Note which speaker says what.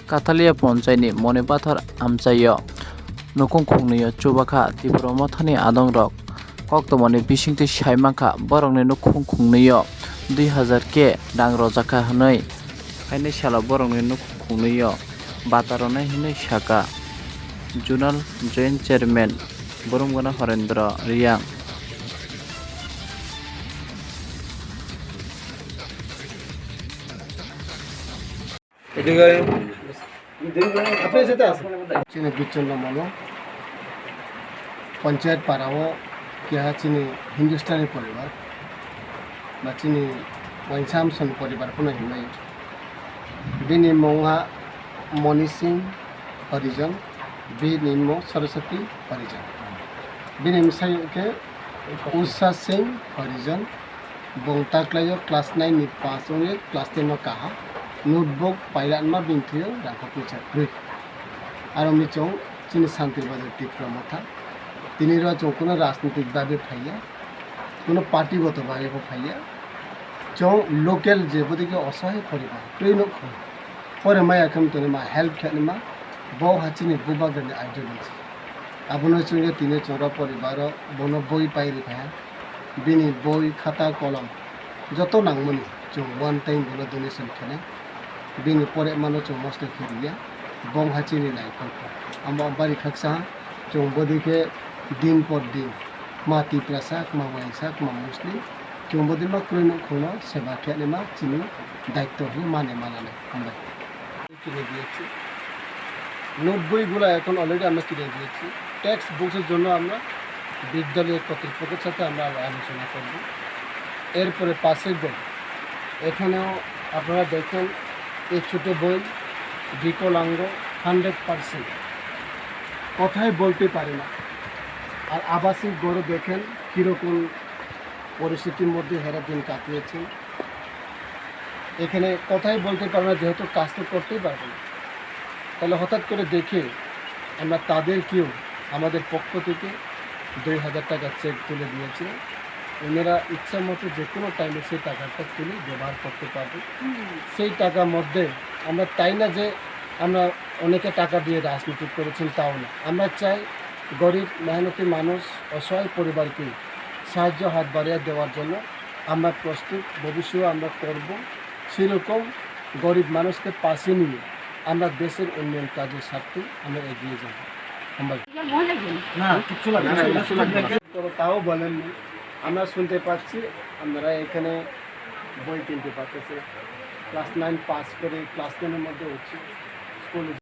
Speaker 1: Katalia Ponchaini Monipathar Amchayo Nukhong Khungnwi Chuba Kha Mothani Adong Rok Koktomoni Bisingti Saimangkha Borokni Nukhong Khungnwi 2000 Dang Rojaka Hnoi Kaini Sala Borokni Nukhong Khungnwi Batarone Hinoi Saka Journal Joint Chairman Boromgana Harendra Reang
Speaker 2: চিনি বিচ্ছিন্ন মনো পঞ্চায়েত পাড়াও क्या চিনি হিন্দুস্তানি পরিবার বা চিনি ওয়াইসামসন পরিবার কোনো নাই বিনি মঙ্গা মনি সিং হরিজন বিনি মো সরস্বতী হরিজন বিনি মিসাইকে উষা সিং হরিজন বংতাক্লায় ক্লাস 9 नि 5 ওয়ে ক্লাস 10 नो কাহা নোটবুক পাইলানমা বিনথিও রাখো পিছা গ্রুপ আর মিচং চিনি শান্তি বাজার টিপ্রমথা তিনি কোনো রাজনৈতিকভাবে ফাইয়া কোনো পার্টিগতভাবে ফাইয়া চৌ লোকাল যেদিকে অসহায় পরিবার প্রেরণক পরে মা এখন তুমি মা হেল্প খেলে মা বউ হাচিনি বুবাগের আইডিওলজি আপনার সঙ্গে তিনি চৌরা পরিবার বন বই পাইরি ভাইয়া বিনি বই খাতা কলম যত নাংমনি চৌ ওয়ান টাইম বলে ডোনেশন খেলে বিনি পরে মানো চৌ মস্ত খেলিয়া বং হাচিনি নাইকল আমার বাড়ি খাকসা চৌ বদিকে दिन पर दिन मा तिप्रासाक मा वाइसाक मा मुस्लिम क्योंबदिन मा क्रय नुखोंनो सेवा खेले मा चिनि दायित्व हि माने मानाने আমরা কিনে দিয়েছি নোটবইগুলো এখন অলরেডি আমরা কিনে দিয়েছি টেক্সট বুকসের জন্য আমরা বিদ্যালয়ের কর্তৃপক্ষের সাথে আমরা আলোচনা করব এরপরে পাশের বই এখানেও আপনারা দেখেন এই ছোট বই বিকলাঙ্গ 100% কথাই বলতে পারে না আর আবাসিক গড়ে দেখেন কীরকম পরিস্থিতির মধ্যে হেরা দিন কাটিয়েছে এখানে কথাই বলতে পারে না যেহেতু কাজ তো করতেই পারবে না তাহলে হঠাৎ করে দেখে আমরা তাদেরকেও আমাদের পক্ষ থেকে 2000 টাকা চেক তুলে দিয়েছি ওনারা ইচ্ছা মতো যে কোনো টাইমে সেই টাকাটা তুলে ব্যবহার করতে পারবে সেই টাকার মধ্যে আমরা তাই না যে আমরা অনেকে টাকা দিয়ে রাজনীতি করেছেন তাও না আমরা চাই গরিব মেহনতি মানুষ অসহায় পরিবারকে সাহায্য হাত বাড়িয়ে দেওয়ার জন্য আমরা প্রস্তুত ভবিষ্যতে আমরা করব সেরকম গরিব মানুষকে পাশে নিয়ে আমরা দেশের উন্নয়ন কাজের স্বার্থে আমরা এগিয়ে যাব তাও বলেননি আমরা শুনতে পাচ্ছি আপনারা এখানে বই কিনতে পারতেছে ক্লাস 9 পাস করে ক্লাস 10 এর মধ্যে উঠছে স্কুলে